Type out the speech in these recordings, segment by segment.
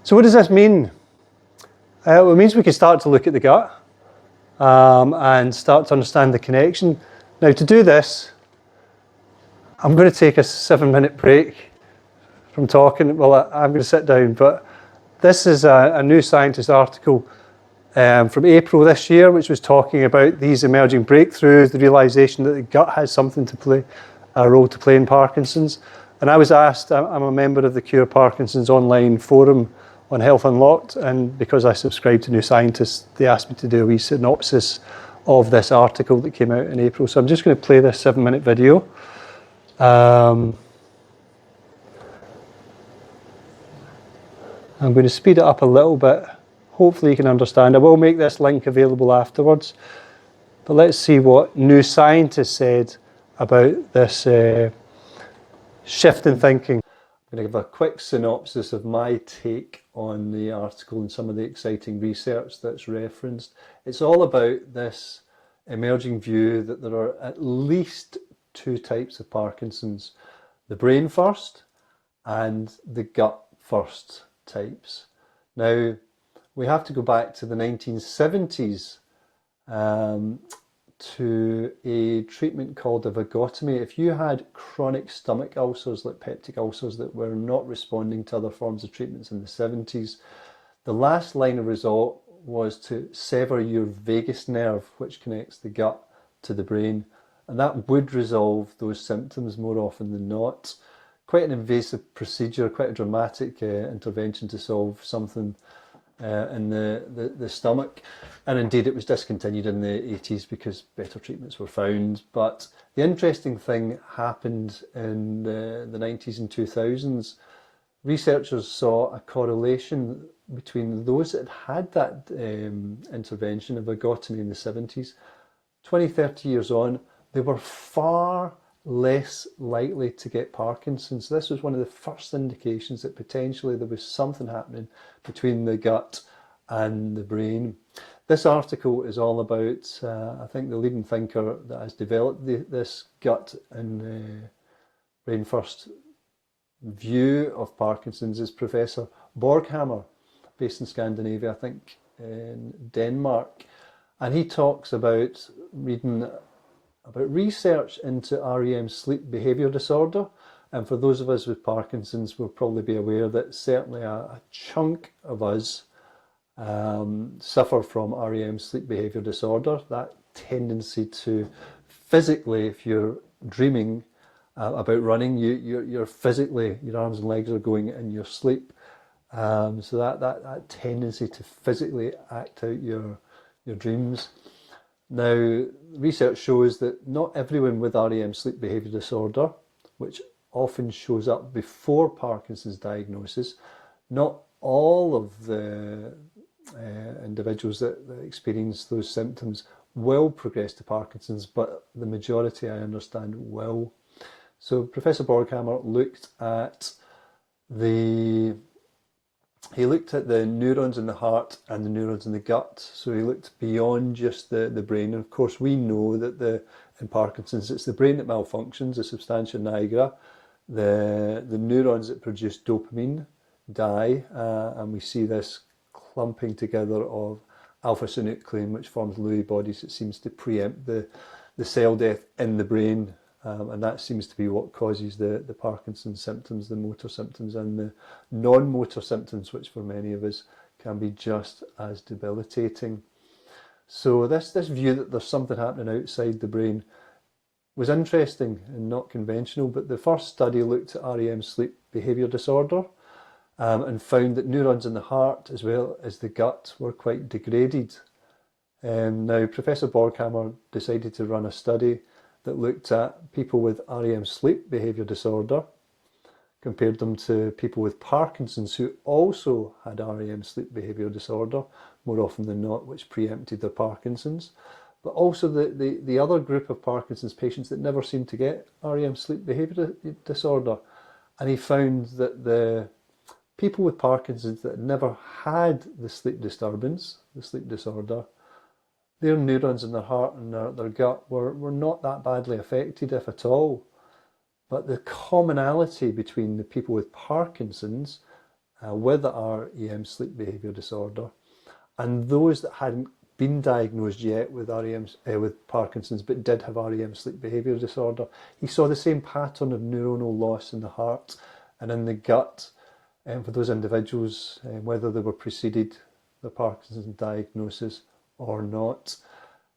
So what does this mean? Well, it means we can start to look at the gut and start to understand the connection. Now, to do this, I'm going to take a 7-minute break from talking. Well, I'm going to sit down, but this is a New Scientist article from April this year, which was talking about these emerging breakthroughs, the realization that the gut has something to play, a role to play in Parkinson's. And I was asked, I'm a member of the Cure Parkinson's online forum on Health Unlocked, and because I subscribe to New Scientist, they asked me to do a wee synopsis of this article that came out in April. So I'm just going to play this 7-minute video. I'm going to speed it up a little bit. Hopefully you can understand. I will make this link available afterwards. But let's see what New Scientist said about this shift in thinking. I'm going to give a quick synopsis of my take on the article and some of the exciting research that's referenced. It's all about this emerging view that there are at least 2 types of Parkinson's: the brain first and the gut first types. Now, we have to go back to the 1970s to a treatment called a vagotomy. If you had chronic stomach ulcers, like peptic ulcers, that were not responding to other forms of treatments in the 70s, the last line of resort was to sever your vagus nerve, which connects the gut to the brain. And that would resolve those symptoms more often than not. Quite an invasive procedure, quite a dramatic intervention to solve something in the stomach. And indeed it was discontinued in the 80s because better treatments were found. But the interesting thing happened in the 90s and 2000s. Researchers saw a correlation between those that had that intervention of vagotomy in the 70s. 20, 30 years on, they were far less likely to get Parkinson's. This was one of the first indications that potentially there was something happening between the gut and the brain. This article is all about, I think the leading thinker that has developed this gut and brain first view of Parkinson's is Professor Borghammer, based in Scandinavia, I think in Denmark. And he talks about reading about research into REM sleep behaviour disorder. And for those of us with Parkinson's, we'll probably be aware that certainly a chunk of us suffer from REM sleep behaviour disorder, that tendency to physically, if you're dreaming about running, you're physically, your arms and legs are going in your sleep. So that tendency to physically act out your dreams. Now, research shows that not everyone with REM sleep behaviour disorder, which often shows up before Parkinson's diagnosis, not all of the individuals that experience those symptoms will progress to Parkinson's, but the majority, I understand, will. So Professor Borghammer looked at the neurons in the heart and the neurons in the gut. So he looked beyond just the brain. And of course, we know that in Parkinson's, it's the brain that malfunctions, the substantia nigra. The neurons that produce dopamine die, and we see this clumping together of alpha-synuclein, which forms Lewy bodies. It seems to preempt the cell death in the brain. And that seems to be what causes the Parkinson's symptoms, the motor symptoms and the non-motor symptoms, which for many of us can be just as debilitating. So this view that there's something happening outside the brain was interesting and not conventional, but the first study looked at REM sleep behaviour disorder and found that neurons in the heart as well as the gut were quite degraded. Now, Professor Borghammer decided to run a study that looked at people with REM sleep behaviour disorder, compared them to people with Parkinson's who also had REM sleep behaviour disorder, more often than not, which preempted their Parkinson's, but also the other group of Parkinson's patients that never seemed to get REM sleep behaviour disorder. And he found that the people with Parkinson's that never had the sleep disturbance, the sleep disorder, their neurons in their heart and their gut were not that badly affected, if at all. But the commonality between the people with Parkinson's with REM sleep behaviour disorder, and those that hadn't been diagnosed yet with with Parkinson's but did have REM sleep behaviour disorder, he saw the same pattern of neuronal loss in the heart and in the gut for those individuals, whether they were preceded the Parkinson's diagnosis or not.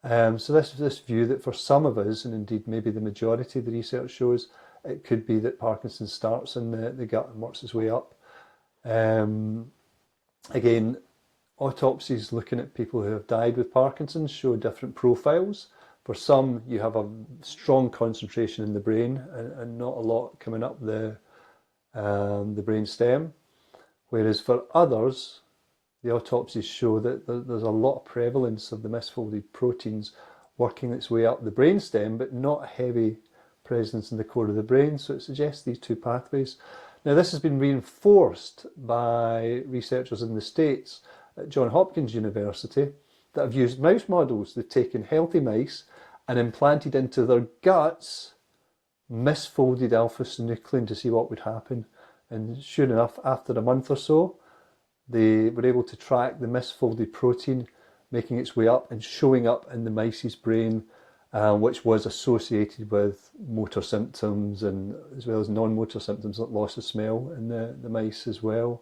So this view that for some of us, and indeed maybe the majority of the research shows, it could be that Parkinson's starts in the gut and works its way up. Again, autopsies looking at people who have died with Parkinson's show different profiles. For some, you have a strong concentration in the brain and not a lot coming up the brain stem, whereas for others, the autopsies show that there's a lot of prevalence of the misfolded proteins working its way up the brain stem, but not a heavy presence in the core of the brain. So it suggests these two pathways. Now, this has been reinforced by researchers in the States at Johns Hopkins University that have used mouse models. They've taken healthy mice and implanted into their guts misfolded alpha-synuclein to see what would happen. And sure enough, after a month or so, they were able to track the misfolded protein making its way up and showing up in the mice's brain, which was associated with motor symptoms and as well as non-motor symptoms like loss of smell in the mice as well.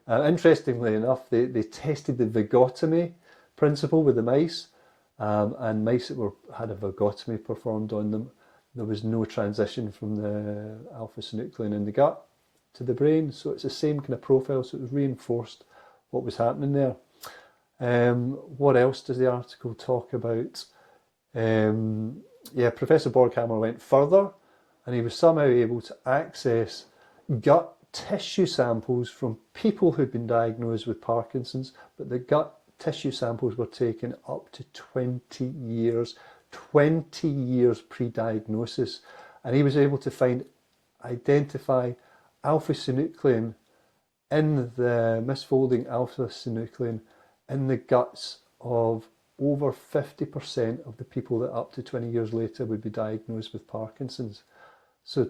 Interestingly enough, they tested the vagotomy principle with the mice, and mice that had a vagotomy performed on them, there was no transition from the alpha-synuclein in the gut to the brain. So it's the same kind of profile, so it was reinforced what was happening there. What else does the article talk about? Professor Borghammer went further, and he was somehow able to access gut tissue samples from people who'd been diagnosed with Parkinson's, but the gut tissue samples were taken up to 20 years pre-diagnosis, and he was able to identify alpha-synuclein in the misfolding alpha-synuclein in the guts of over 50% of the people that up to 20 years later would be diagnosed with Parkinson's. So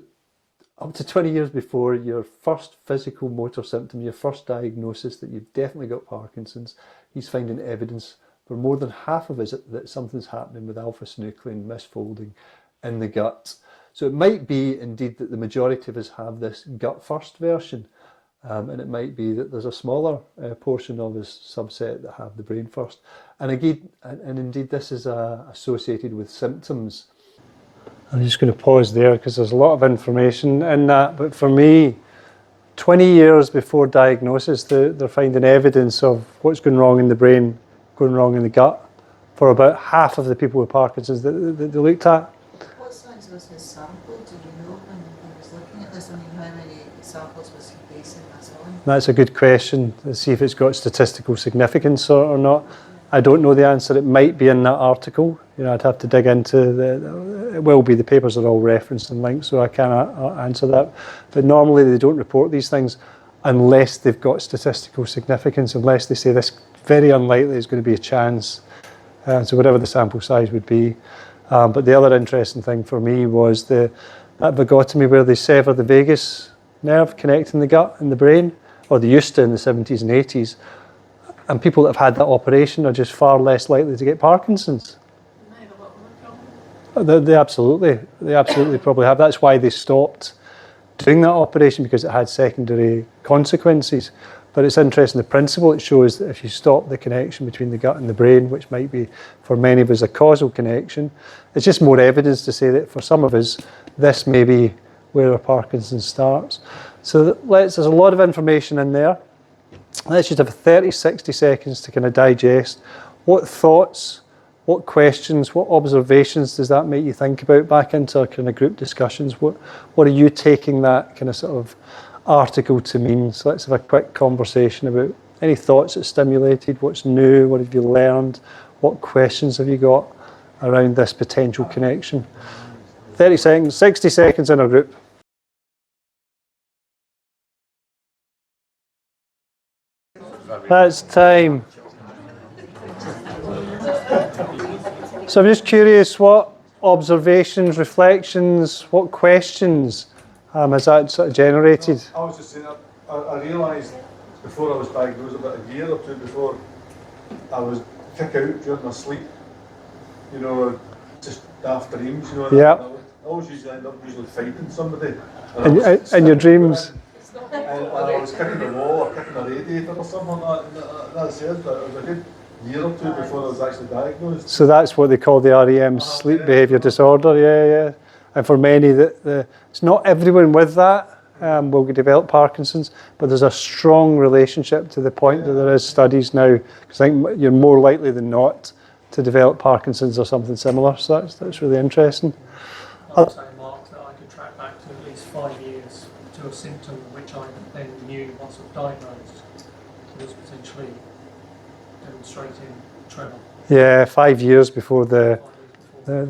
up to 20 years before your first physical motor symptom, your first diagnosis that you've definitely got Parkinson's, he's finding evidence for more than half of us that something's happening with alpha-synuclein misfolding in the gut. So it might be indeed that the majority of us have this gut first version, and it might be that there's a smaller portion of this subset that have the brain first. And again, and indeed this is associated with symptoms. I'm just going to pause there because there's a lot of information in that, but for me, 20 years before diagnosis, they're finding evidence of what's going wrong in the brain, going wrong in the gut, for about half of the people with Parkinson's that they looked at. What size was his sample? Do you know when he was looking at this? I mean, how many samples was he basing this on? That's a good question. Let's see if it's got statistical significance or not. I don't know the answer. It might be in that article. I'd have to dig into it will be, the papers are all referenced and linked, so I can't answer that. But normally they don't report these things unless they've got statistical significance, unless they say this very unlikely is going to be a chance. So whatever the sample size would be. But the other interesting thing for me was that vagotomy where they sever the vagus nerve connecting the gut and the brain, or they used to in the 70s and 80s. And people that have had that operation are just far less likely to get Parkinson's. They absolutely probably have. That's why they stopped doing that operation, because it had secondary consequences. But it's interesting, the principle it shows that if you stop the connection between the gut and the brain, which might be for many of us a causal connection, it's just more evidence to say that for some of us, this may be where our Parkinson's starts. So there's a lot of information in there. Let's just have 30, 60 seconds to kind of digest. What thoughts, what questions, what observations does that make you think about back into our kind of group discussions? What are you taking that kind of sort of article to mean? So let's have a quick conversation about any thoughts that stimulated, what's new, what have you learned, what questions have you got around this potential connection? 30 seconds, 60 seconds in our group. That's time. So I'm just curious, what observations, reflections, what questions has that sort of generated? I was just saying, I realised before I was diagnosed, about a year or two before, I was kick out during my sleep, you know, just daft dreams, you know. Yeah. I always usually end up fighting somebody. In your dreams? And I was kicking the wall or kicking a radiator or something like that. That's it. But it was a good year or two before I was actually diagnosed. So that's what they call the REM, sleep behaviour disorder, yeah. And for many, it's not everyone with that will develop Parkinson's, but there's a strong relationship to the point that there is studies now, because I think you're more likely than not to develop Parkinson's or something similar, so that's really interesting. I would say, Mark, that I could track back to at least 5 years to a symptom which I then knew once I was diagnosed was potentially demonstrating tremor. Yeah, 5 years before the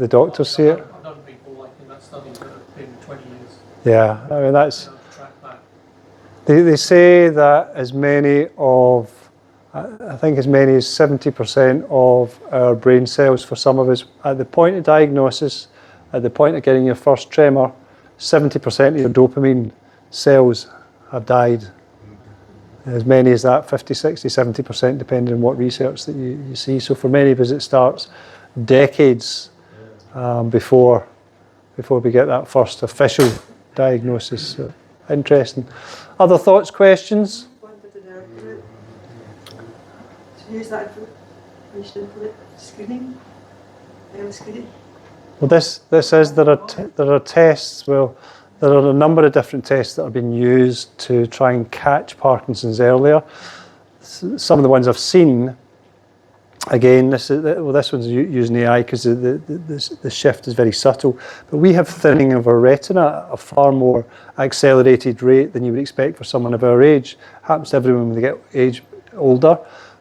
doctors see it. I've done people like in that study that have been 20 years. Yeah, I mean that's. Track back. They say that as many of, I think as many as 70% of our brain cells for some of us, at the point of diagnosis, at the point of getting your first tremor, 70% of your dopamine cells have died. As many as that, 50, 60, 70%, depending on what research that you see. So for many of us, it starts decades before we get that first official diagnosis. So, interesting. Other thoughts, questions? So use that information for the screening, early screening. Well, this is there are tests. Well, there are a number of different tests that are being used to try and catch Parkinson's earlier. Some of the ones I've seen, again, this one's using AI because the shift is very subtle. But we have thinning of our retina at a far more accelerated rate than you would expect for someone of our age. It happens to everyone when they get older,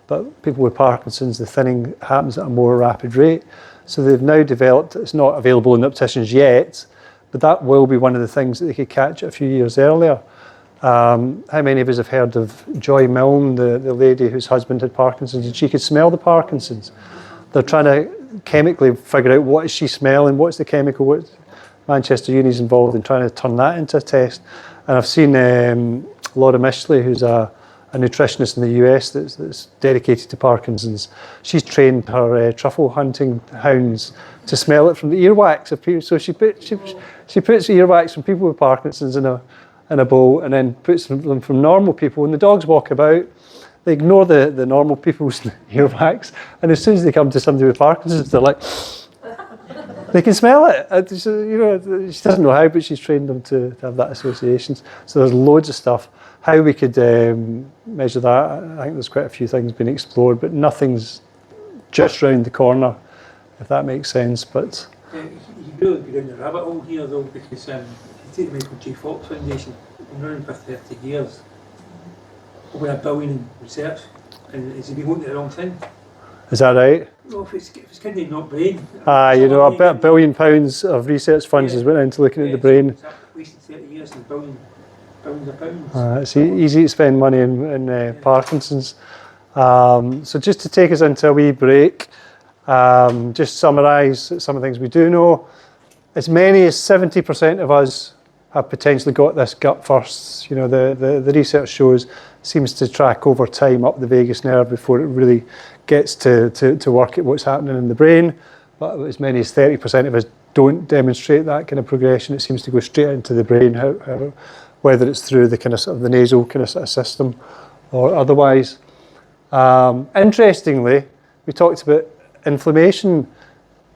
but people with Parkinson's, the thinning happens at a more rapid rate. So they've now developed, it's not available in opticians yet, but that will be one of the things that they could catch a few years earlier. How many of us have heard of Joy Milne, the lady whose husband had Parkinson's, and she could smell the Parkinson's? They're trying to chemically figure out what is she smelling, what's the chemical, what Manchester Uni's involved in trying to turn that into a test. And I've seen Laura Mishley, who's a nutritionist in the US that's dedicated to Parkinson's. She's trained her truffle hunting hounds to smell it from the earwax of people. So she puts earwax from people with Parkinson's in a bowl and then puts them from normal people. When the dogs walk about, they ignore the normal people's earwax, and as soon as they come to somebody with Parkinson's, they're like, they can smell it. She doesn't know how, but she's trained them to have that association. So there's loads of stuff. How we could measure that, I think there's quite a few things being explored, but nothing's just round the corner, if that makes sense. But you really go down the rabbit hole here, though, because you take the Michael J. Fox Foundation, been running for 30 years, over $1 billion in research, and has he been looking at the wrong thing? is that right? Well, if it's kidney, not brain. £1 billion of research funds has went into looking at the brain. So wasted 30 years and billions of pounds. It's easy to spend money in Parkinson's. So just to take us into a wee break, just summarise some of the things we do know. As many as 70% of us have potentially got this gut first. The research shows seems to track over time up the vagus nerve before it really gets to work at what's happening in the brain. But as many as 30% of us don't demonstrate that kind of progression. It seems to go straight into the brain, whether it's through the kind of sort of the nasal kind of, sort of system or otherwise. Interestingly, we talked about inflammation.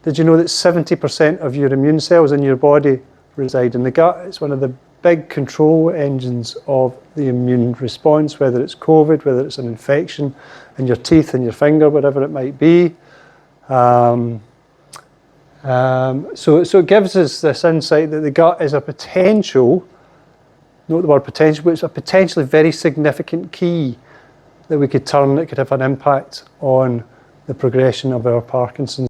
Did you know that 70% of your immune cells in your body reside in the gut? It's one of the big control engines of the immune response, whether it's COVID, whether it's an infection in your teeth, in your finger, whatever it might be. So it gives us this insight that the gut is a potential, note the word potential, but it's a potentially very significant key that we could turn that could have an impact on the progression of our Parkinson's.